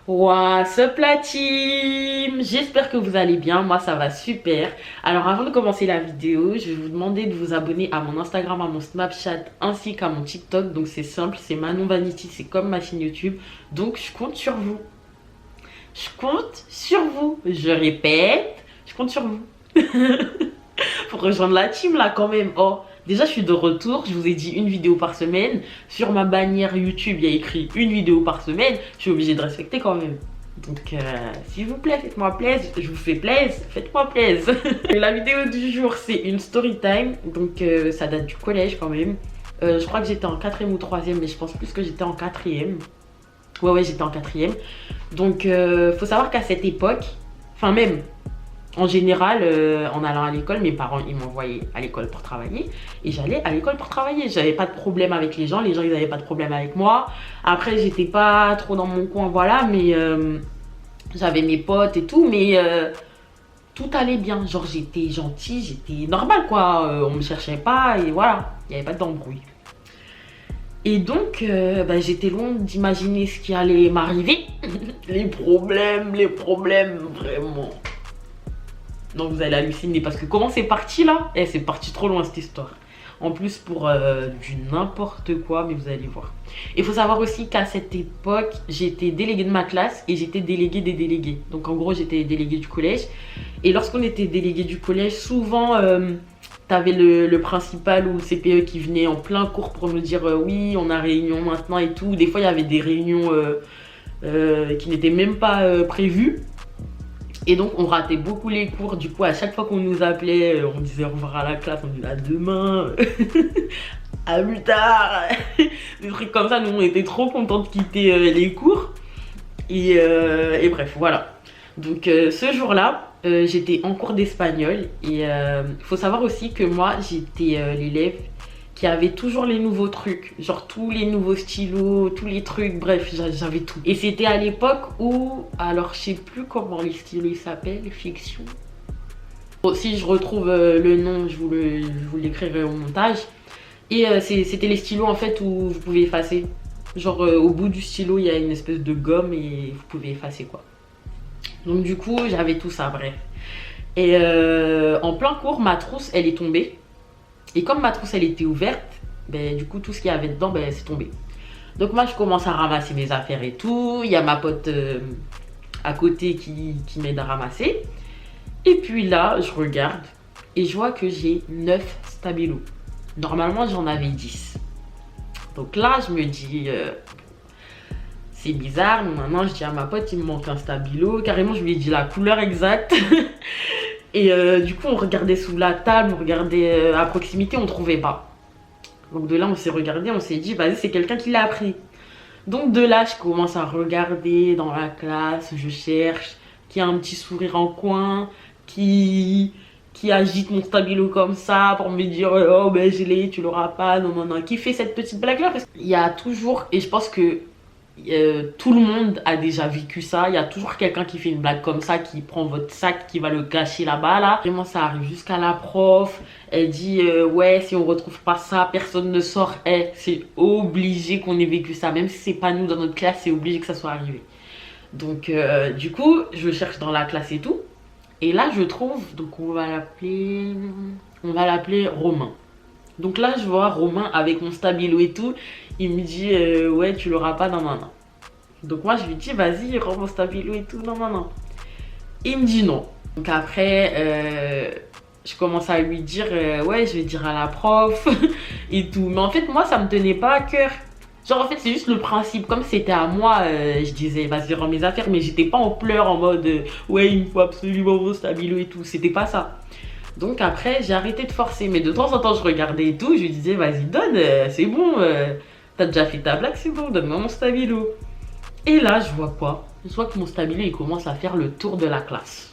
What's up la team? J'espère que vous allez bien, moi ça va super. Alors avant de commencer la vidéo, je vais vous demander de vous abonner à mon Instagram, à mon Snapchat ainsi qu'à mon TikTok. Donc c'est simple, c'est Manon Vanity, c'est comme ma chaîne YouTube. Donc je compte sur vous. Je compte sur vous. Je répète, je compte sur vous. Faut rejoindre la team là quand même. Oh, déjà je suis de retour, je vous ai dit une vidéo par semaine. Sur ma bannière YouTube, il y a écrit une vidéo par semaine. Je suis obligée de respecter quand même. Donc s'il vous plaît, faites-moi plaisir. Je vous fais plaisir, faites-moi plaisir. La vidéo du jour, c'est une story time. Donc ça date du collège quand même. Je crois que j'étais en 4ème ou 3ème, mais je pense plus que j'étais en 4ème. Ouais, j'étais en 4ème. Donc faut savoir qu'à cette époque, enfin même en général, en allant à l'école, mes parents, ils m'envoyaient à l'école pour travailler. Et j'allais à l'école pour travailler. J'avais pas de problème avec les gens. Les gens, ils n'avaient pas de problème avec moi. Après, j'étais pas trop dans mon coin, voilà. Mais j'avais mes potes et tout. Mais tout allait bien. Genre, j'étais gentille, j'étais normale, quoi. On me cherchait pas et voilà. Il n'y avait pas d'embrouille. Et donc, j'étais loin d'imaginer ce qui allait m'arriver. Les problèmes, vraiment. Donc vous allez halluciner parce que comment c'est parti là? C'est parti trop loin cette histoire. En plus pour du n'importe quoi, mais vous allez voir. Il faut savoir aussi qu'à cette époque, j'étais déléguée de ma classe et j'étais déléguée des délégués. Donc en gros, j'étais déléguée du collège. Et lorsqu'on était délégué du collège, souvent, t'avais le principal ou le CPE qui venait en plein cours pour nous dire oui, on a réunion maintenant et tout. Des fois, il y avait des réunions qui n'étaient même pas prévues. Et donc on ratait beaucoup les cours, du coup à chaque fois qu'on nous appelait, on disait au revoir à la classe, on disait à demain, à plus tard, des trucs comme ça. Nous on était trop contents de quitter les cours. Et bref, voilà. Donc ce jour-là, j'étais en cours d'espagnol. Et faut savoir aussi que moi j'étais l'élève qui avait toujours les nouveaux trucs, genre tous les nouveaux stylos, tous les trucs, bref, j'avais tout. Et c'était à l'époque où, alors je sais plus comment les stylos s'appellent, Fiction. Bon, si je retrouve le nom, je vous l'écrirai au montage. Et c'était les stylos en fait où vous pouvez effacer. Genre au bout du stylo, il y a une espèce de gomme et vous pouvez effacer quoi. Donc du coup, j'avais tout ça, bref. Et en plein cours, ma trousse, elle est tombée. Et comme ma trousse elle était ouverte, du coup tout ce qu'il y avait dedans c'est tombé. Donc moi je commence à ramasser mes affaires et tout. Il y a ma pote à côté qui m'aide à ramasser. Et puis là je regarde et je vois que j'ai 9 stabilos. Normalement j'en avais 10. Donc là je me dis c'est bizarre. Maintenant je dis à ma pote il me manque un stabilo. Carrément je lui ai dit la couleur exacte. Et du coup, on regardait sous la table, on regardait à proximité, on trouvait pas. Donc de là, on s'est regardé, on s'est dit, vas-y, c'est quelqu'un qui l'a pris. Donc de là, je commence à regarder dans la classe, je cherche, qui a un petit sourire en coin, qui agite mon stabilo comme ça pour me dire, oh ben je l'ai, tu l'auras pas, non, non, non. Qui fait cette petite blague-là parce qu'il y a toujours, et je pense que tout le monde a déjà vécu ça. Il y a toujours quelqu'un qui fait une blague comme ça, qui prend votre sac, qui va le cacher là-bas là. Vraiment ça arrive jusqu'à la prof. Elle dit ouais, si on retrouve pas ça, personne ne sort. C'est obligé qu'on ait vécu ça. Même si c'est pas nous dans notre classe, c'est obligé que ça soit arrivé. Donc du coup je cherche dans la classe et tout. Et là je trouve, donc on va l'appeler Romain. Donc là, je vois Romain avec mon stabilo et tout. Il me dit, ouais, tu l'auras pas, non, non, non. Donc moi, je lui dis, vas-y, rends mon stabilo et tout, non, non, non. Il me dit non. Donc après, je commence à lui dire, ouais, je vais dire à la prof et tout. Mais en fait, moi, ça me tenait pas à cœur. Genre, en fait, c'est juste le principe. Comme c'était à moi, je disais, vas-y, rends mes affaires. Mais j'étais pas en pleurs en mode, ouais, il me faut absolument mon stabilo et tout. C'était pas ça. Donc après, j'ai arrêté de forcer. Mais de temps en temps, je regardais et tout. Je lui disais, vas-y, donne, c'est bon. T'as déjà fait ta blague, c'est bon, donne-moi mon stabilo. Et là, je vois quoi? Je vois que mon stabilo, il commence à faire le tour de la classe.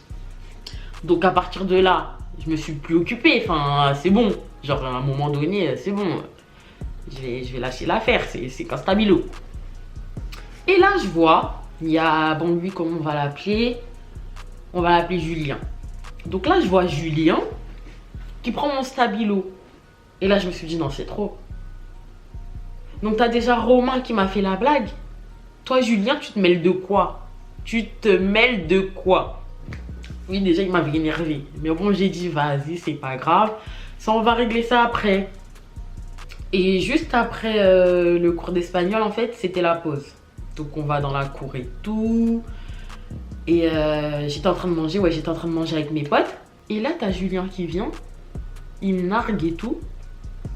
Donc à partir de là, je me suis plus occupée. Enfin, c'est bon. Genre, à un moment donné, c'est bon. Je vais lâcher l'affaire. C'est qu'un stabilo. Et là, je vois, il y a, bon, lui, comment on va l'appeler? On va l'appeler Julien. Donc là, je vois Julien qui prend mon stabilo. Et là, je me suis dit, non, c'est trop. Donc, t'as déjà Romain qui m'a fait la blague. Toi, Julien, tu te mêles de quoi? Tu te mêles de quoi? Oui, déjà, il m'avait énervé. Mais bon, j'ai dit, vas-y, c'est pas grave. Ça, on va régler ça après. Et juste après le cours d'espagnol, en fait, c'était la pause. Donc, on va dans la cour et tout. Et j'étais en train de manger. Ouais, j'étais en train de manger avec mes potes. Et là, t'as Julien qui vient. Il me nargue et tout.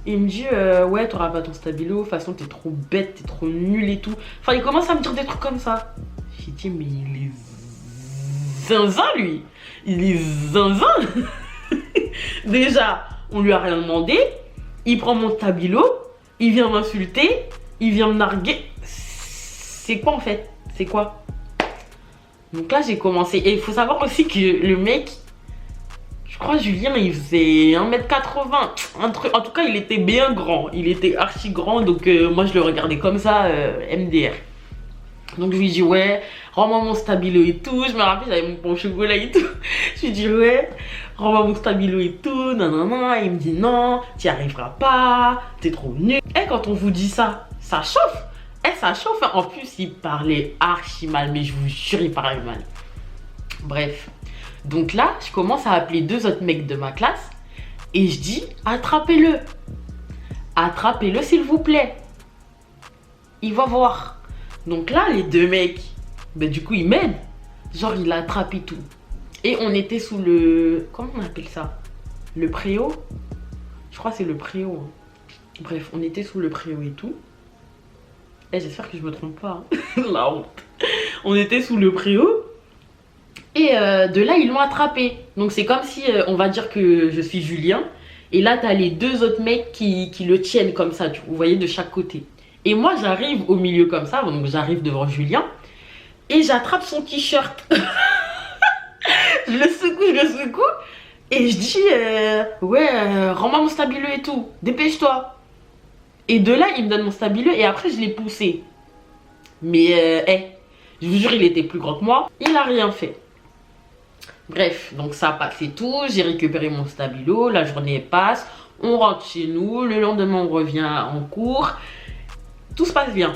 Il me dit, ouais, t'auras pas ton stabilo. De toute façon, t'es trop bête, t'es trop nul et tout. Enfin, il commence à me dire des trucs comme ça. J'ai dit, mais il est zinzin, lui. Il est zinzin. Déjà, on lui a rien demandé. Il prend mon stabilo. Il vient m'insulter. Il vient me narguer. C'est quoi en fait? C'est quoi? Donc là, j'ai commencé. Et il faut savoir aussi que le mec, je crois Julien, il faisait 1m80. Un truc. En tout cas, il était bien grand. Il était archi grand. Donc moi, je le regardais comme ça, MDR. Donc je lui dis ouais, rends-moi mon stabilo et tout. Je me rappelle, j'avais mon pain au chocolat et tout. Je lui dis ouais, rends-moi mon stabilo et tout. Non, non, non. Il me dit non, tu n'y arriveras pas. T'es trop nul. Et quand on vous dit ça, ça chauffe. Et ça chauffe. En plus, il parlait archi mal. Mais je vous jure, il parlait mal. Bref. Donc là, je commence à appeler 2 autres mecs de ma classe. Et je dis, attrapez-le. Attrapez-le s'il vous plaît. Il va voir. Donc là, les 2 mecs, ben du coup, ils m'aident. Genre, il a attrapé tout. Et on était sous le... Comment on appelle ça? Le préau? Je crois que c'est le préau. Bref, on était sous le préau et tout. Et j'espère que je me trompe pas. Hein. La honte. On était sous le préau. Et de là, ils l'ont attrapé. Donc c'est comme si, on va dire que je suis Julien. Et là, t'as les 2 autres mecs qui le tiennent comme ça. Vous voyez, de chaque côté. Et moi, j'arrive au milieu comme ça. Donc j'arrive devant Julien. Et j'attrape son t-shirt. Je le secoue. Et je dis, ouais, rends-moi mon stabilo et tout. Dépêche-toi. Et de là, il me donne mon stabilo. Et après, je l'ai poussé. Mais, je vous jure, il était plus grand que moi. Il n'a rien fait. Bref, donc ça passe et tout. J'ai récupéré mon stabilo. La journée passe. On rentre chez nous. Le lendemain, on revient en cours. Tout se passe bien.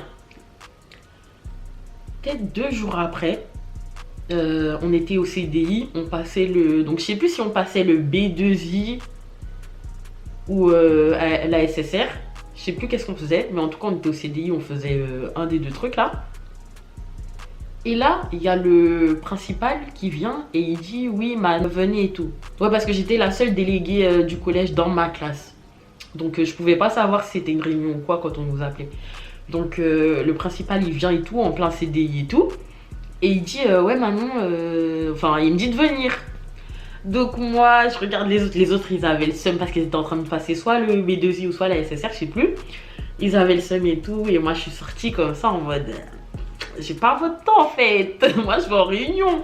Peut-être 2 jours après, on était au CDI. On passait le... Donc, je sais plus si on passait le B2I ou la SSR. Je sais plus qu'est-ce qu'on faisait. Mais en tout cas, on était au CDI. On faisait un des 2 trucs là. Et là, il y a le principal qui vient et il dit oui, venez et tout. Ouais, parce que j'étais la seule déléguée du collège dans ma classe. Donc, je pouvais pas savoir si c'était une réunion ou quoi quand on nous appelait. Donc, le principal, il vient et tout, en plein CDI et tout. Et il dit ouais, Manon, enfin, il me dit de venir. Donc, moi, je regarde les autres. Les autres, ils avaient le seum parce qu'ils étaient en train de passer soit le B2I ou soit la SSR, je sais plus. Ils avaient le seum et tout. Et moi, je suis sortie comme ça en mode... J'ai pas votre temps en fait. Moi je vais en réunion.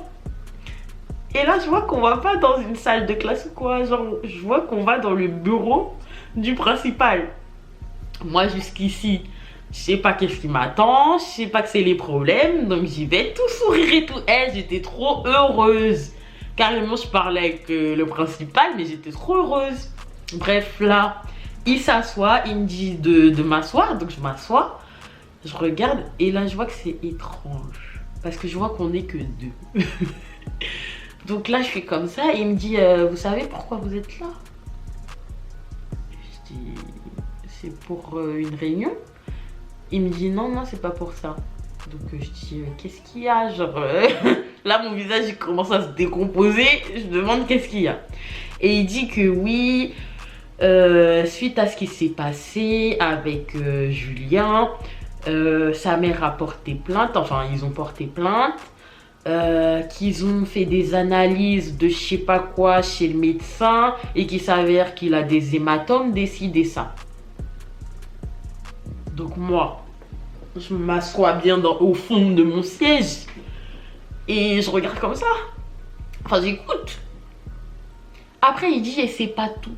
Et là je vois qu'on va pas dans une salle de classe ou quoi. Genre je vois qu'on va dans le bureau du principal. Moi jusqu'ici, je sais pas qu'est-ce qui m'attend. Je sais pas que c'est les problèmes. Donc j'y vais tout sourire et tout. J'étais trop heureuse. Carrément je parlais avec le principal. Mais j'étais trop heureuse. Bref là, il s'assoit. Il me dit de m'asseoir. Donc je m'assois. Je regarde et là je vois que c'est étrange. Parce que je vois qu'on n'est que 2. Donc là je fais comme ça et il me dit vous savez pourquoi vous êtes là? Je dis c'est pour une réunion. Il me dit non c'est pas pour ça. Donc je dis qu'est-ce qu'il y a? Genre là mon visage il commence à se décomposer. Je demande qu'est-ce qu'il y a. Et il dit que oui, suite à ce qui s'est passé avec Julien, sa mère a porté plainte, enfin ils ont porté plainte, qu'ils ont fait des analyses de je sais pas quoi chez le médecin et qu'il s'avère qu'il a des hématomes, décidé ça. Donc moi, je m'assois bien au fond de mon siège et je regarde comme ça. Enfin j'écoute. Après il dit et c'est pas tout.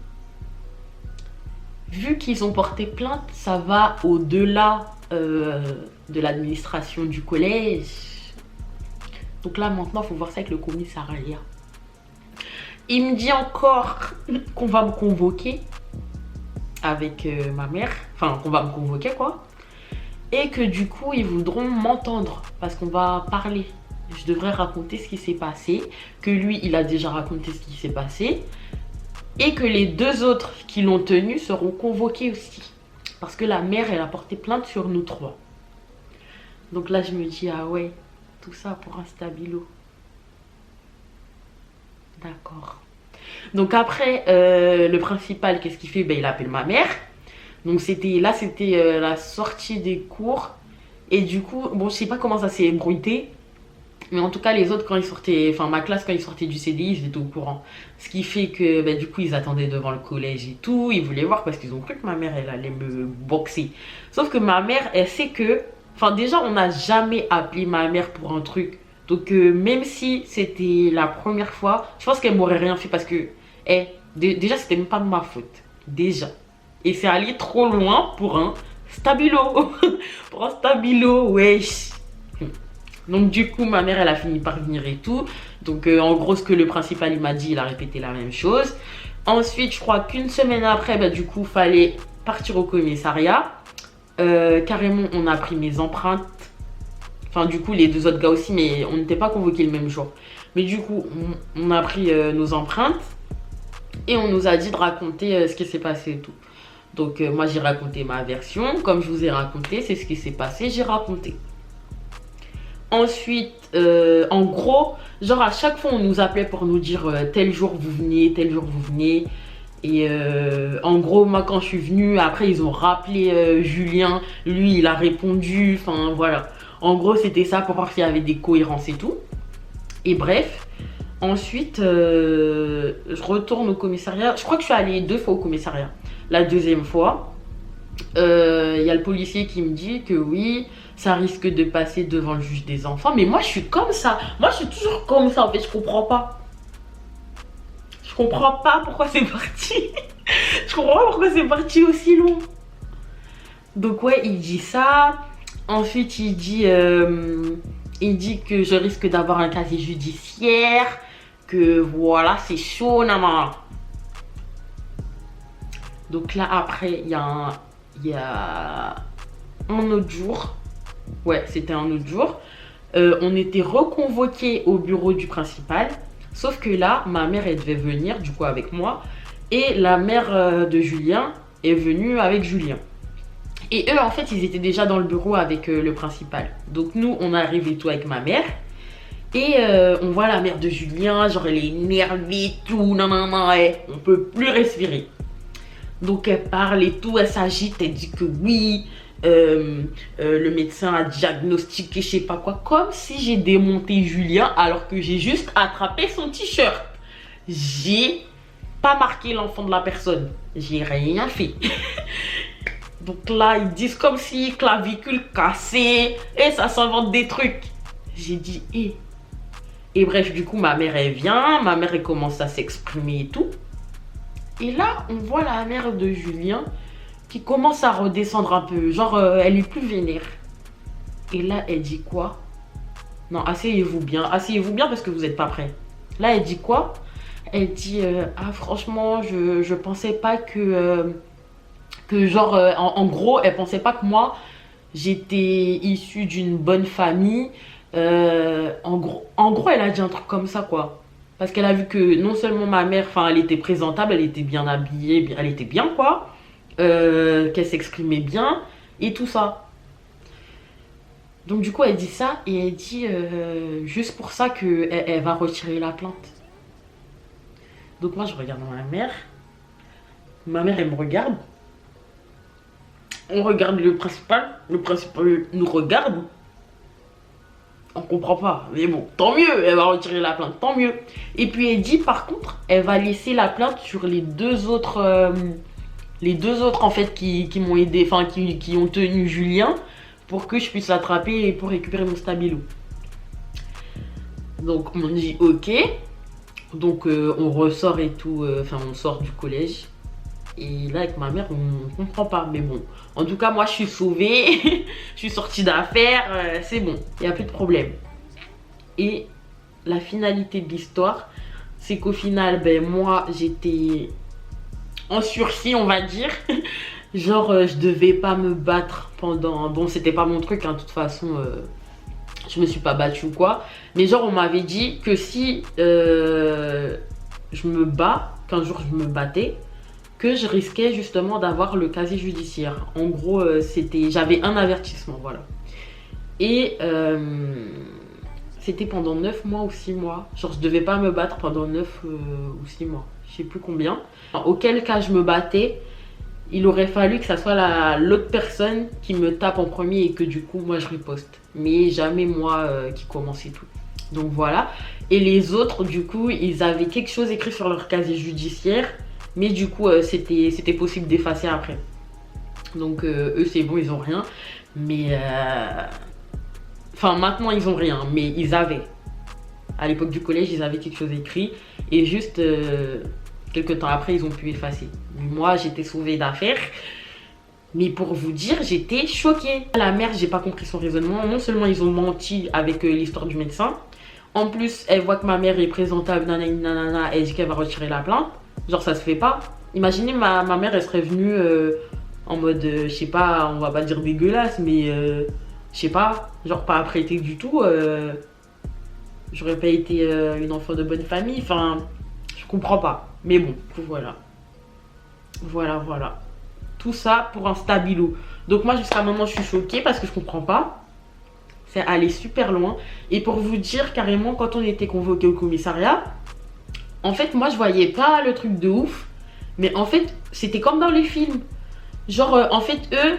Vu qu'ils ont porté plainte, ça va au-delà de l'administration du collège. Donc là maintenant il faut voir ça avec le commissariat. Il me dit encore qu'on va me convoquer avec ma mère. Enfin qu'on va me convoquer quoi. Et que du coup ils voudront m'entendre parce qu'on va parler. je devrais raconter ce qui s'est passé, que lui, il a déjà raconté ce qui s'est passé, et que les 2 autres qui l'ont tenu seront convoqués aussi. Parce que la mère, elle a porté plainte sur nous 3. Donc là, je me dis, ah ouais, tout ça pour un stabilo. D'accord. Donc après, le principal, qu'est-ce qu'il fait? Ben, il appelle ma mère. Donc c'était la sortie des cours. Et du coup, bon, je sais pas comment ça s'est ébruité. Mais en tout cas, les autres, quand ils sortaient, enfin ma classe, quand ils sortaient du CDI, ils étaient au courant. Ce qui fait que, ben, du coup, ils attendaient devant le collège et tout. Ils voulaient voir parce qu'ils ont cru que ma mère, elle allait me boxer. Sauf que ma mère, elle sait que, enfin déjà, on n'a jamais appelé ma mère pour un truc. Donc même si c'était la première fois, je pense qu'elle m'aurait rien fait parce que, déjà, c'était même pas de ma faute. Déjà. Et c'est allé trop loin pour un stabilo. Pour un stabilo, wesh. Donc du coup, ma mère, elle a fini par venir et tout. Donc en gros, ce que le principal, il m'a dit, il a répété la même chose. Ensuite, je crois qu'une semaine après, bah, du coup, fallait partir au commissariat. Carrément, on a pris mes empreintes. Enfin, du coup, les 2 autres gars aussi, mais on n'était pas convoqués le même jour. Mais du coup, on a pris nos empreintes. Et on nous a dit de raconter ce qui s'est passé et tout. Donc moi, j'ai raconté ma version. Comme je vous ai raconté, c'est ce qui s'est passé, j'ai raconté. Ensuite, en gros, genre à chaque fois on nous appelait pour nous dire tel jour vous venez, tel jour vous venez. Et en gros, moi quand je suis venue, après ils ont rappelé Julien, lui il a répondu, enfin voilà. En gros c'était ça pour voir s'il y avait des cohérences et tout. Et bref, ensuite je retourne au commissariat. Je crois que je suis allée 2 fois au commissariat. La deuxième fois, y a le policier qui me dit que oui, ça risque de passer devant le juge des enfants. Mais moi, je suis comme ça. Moi, je suis toujours comme ça. En fait, je comprends pas. Je comprends pas pourquoi c'est parti. Je comprends pas pourquoi c'est parti aussi long. Donc ouais, il dit ça. Ensuite, il dit que je risque d'avoir un casier judiciaire. Que voilà, c'est chaud, nama. Donc là, après, il y a un autre jour. Ouais, c'était un autre jour. On était reconvoqués au bureau du principal. Sauf que là, ma mère, elle devait venir, du coup, avec moi. Et la mère de Julien est venue avec Julien. Et eux, en fait, ils étaient déjà dans le bureau avec le principal. Donc nous, on arrive et tout avec ma mère. Et on voit la mère de Julien, genre elle est énervée et tout. Non, non, non, on peut plus respirer. Donc elle parle et tout, elle s'agite, elle dit que oui, le médecin a diagnostiqué je sais pas quoi, comme si j'ai démonté Julien alors que j'ai juste attrapé son t-shirt. J'ai pas marqué l'enfant de la personne, j'ai rien fait. Donc là ils disent comme si clavicule cassée et ça s'invente des trucs. J'ai dit et bref, du coup ma mère elle vient, ma mère elle commence à s'exprimer et tout. Et là, on voit la mère de Julien qui commence à redescendre un peu. Genre, elle est plus vénère. Et là, elle dit quoi? Non, asseyez-vous bien. Asseyez-vous bien parce que vous n'êtes pas prêts. Là, elle dit quoi? Elle dit, ah franchement, je pensais pas que genre, en gros, elle pensait pas que moi, j'étais issue d'une bonne famille. En gros, elle a dit un truc comme ça, quoi. Parce qu'elle a vu que non seulement ma mère, enfin, elle était présentable, elle était bien habillée, elle était bien, quoi. Qu'elle s'exprimait bien et tout ça. Donc du coup, elle dit ça et elle dit juste pour ça qu'elle va retirer la plainte. Donc moi, je regarde ma mère. Ma mère, elle me regarde. On regarde le principal. Le principal nous regarde. On comprend pas, mais bon, tant mieux, elle va retirer la plainte, tant mieux. Et puis elle dit par contre, elle va laisser la plainte sur les deux autres en fait qui m'ont aidé, enfin qui ont tenu Julien pour que je puisse l'attraper et pour récupérer mon stabilo. Donc on dit ok, donc on ressort et tout, enfin on sort du collège. Et là avec ma mère on comprend pas, mais bon. En tout cas moi je suis sauvée, je suis sortie d'affaire, c'est bon, il n'y a plus de problème. Et la finalité de l'histoire, c'est qu'au final, ben moi j'étais en sursis on va dire. Genre je devais pas me battre pendant, bon c'était pas mon truc hein, de toute façon, je me suis pas battue ou quoi. Mais genre, on m'avait dit que si je me bats, qu'un jour je me battais, que je risquais justement d'avoir le casier judiciaire. En gros, j'avais un avertissement, voilà. Et c'était pendant 9 mois ou 6 mois. Genre, je devais pas me battre pendant 9 ou 6 mois. Je sais plus combien. Auquel cas je me battais, il aurait fallu que ça soit l'autre personne qui me tape en premier et que du coup, moi, je riposte. Mais jamais moi qui commence et tout. Donc voilà. Et les autres, du coup, ils avaient quelque chose écrit sur leur casier judiciaire. Mais du coup, c'était possible d'effacer après. Donc eux, c'est bon, ils ont rien. Mais... Enfin, maintenant, ils ont rien. Mais ils avaient. À l'époque du collège, ils avaient quelque chose écrit. Et juste, quelques temps après, ils ont pu effacer. Moi, j'étais sauvée d'affaires. Mais pour vous dire, j'étais choquée. La mère, j'ai pas compris son raisonnement. Non seulement ils ont menti avec l'histoire du médecin. En plus, elle voit que ma mère est présentable, nanana, nanana, elle dit qu'elle va retirer la plainte. Genre, ça se fait pas. Imaginez, ma mère, elle serait venue en mode, je sais pas, on va pas dire dégueulasse, mais je sais pas, genre pas apprêtée du tout. J'aurais pas été une enfant de bonne famille. Enfin, je comprends pas. Mais bon, voilà. Voilà. Tout ça pour un stabilo. Donc moi, jusqu'à maintenant, je suis choquée parce que je comprends pas. C'est allé super loin. Et pour vous dire, carrément, quand on était convoqué au commissariat, en fait, moi, je voyais pas le truc de ouf. Mais en fait, c'était comme dans les films. Genre, en fait, eux,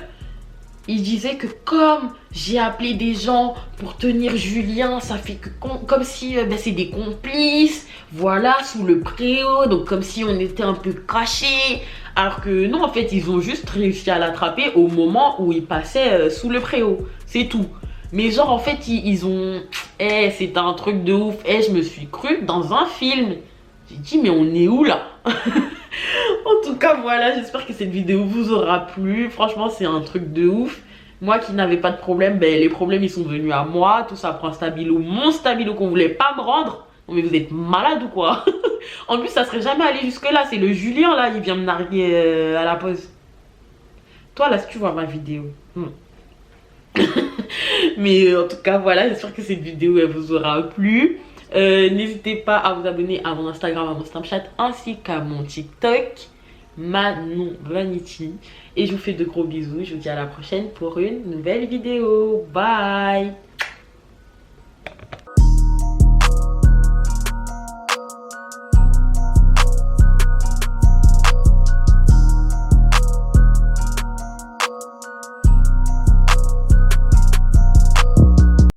ils disaient que comme j'ai appelé des gens pour tenir Julien, ça fait que comme si ben, c'est des complices, voilà, sous le préau, donc comme si on était un peu cachés. Alors que non, en fait, ils ont juste réussi à l'attraper au moment où il passait sous le préau. C'est tout. Mais genre, en fait, ils ont... Eh, c'était un truc de ouf. Eh, je me suis crue dans un film. J'ai dit, mais on est où là? En tout cas, voilà, j'espère que cette vidéo vous aura plu. Franchement, c'est un truc de ouf. Moi qui n'avais pas de problème, ben, les problèmes, ils sont venus à moi. Tout ça pour un stabilo, mon stabilo qu'on voulait pas me rendre. Non mais vous êtes malade ou quoi? En plus, ça serait jamais allé jusque là. C'est le Julien, là, il vient me narguer à la pause. Toi, là, si tu vois ma vidéo. Mais en tout cas, voilà, j'espère que cette vidéo, elle vous aura plu. N'hésitez pas à vous abonner à mon Instagram, à mon Snapchat, ainsi qu'à mon TikTok, Manon Vanity. Et je vous fais de gros bisous. Je vous dis à la prochaine pour une nouvelle vidéo. Bye!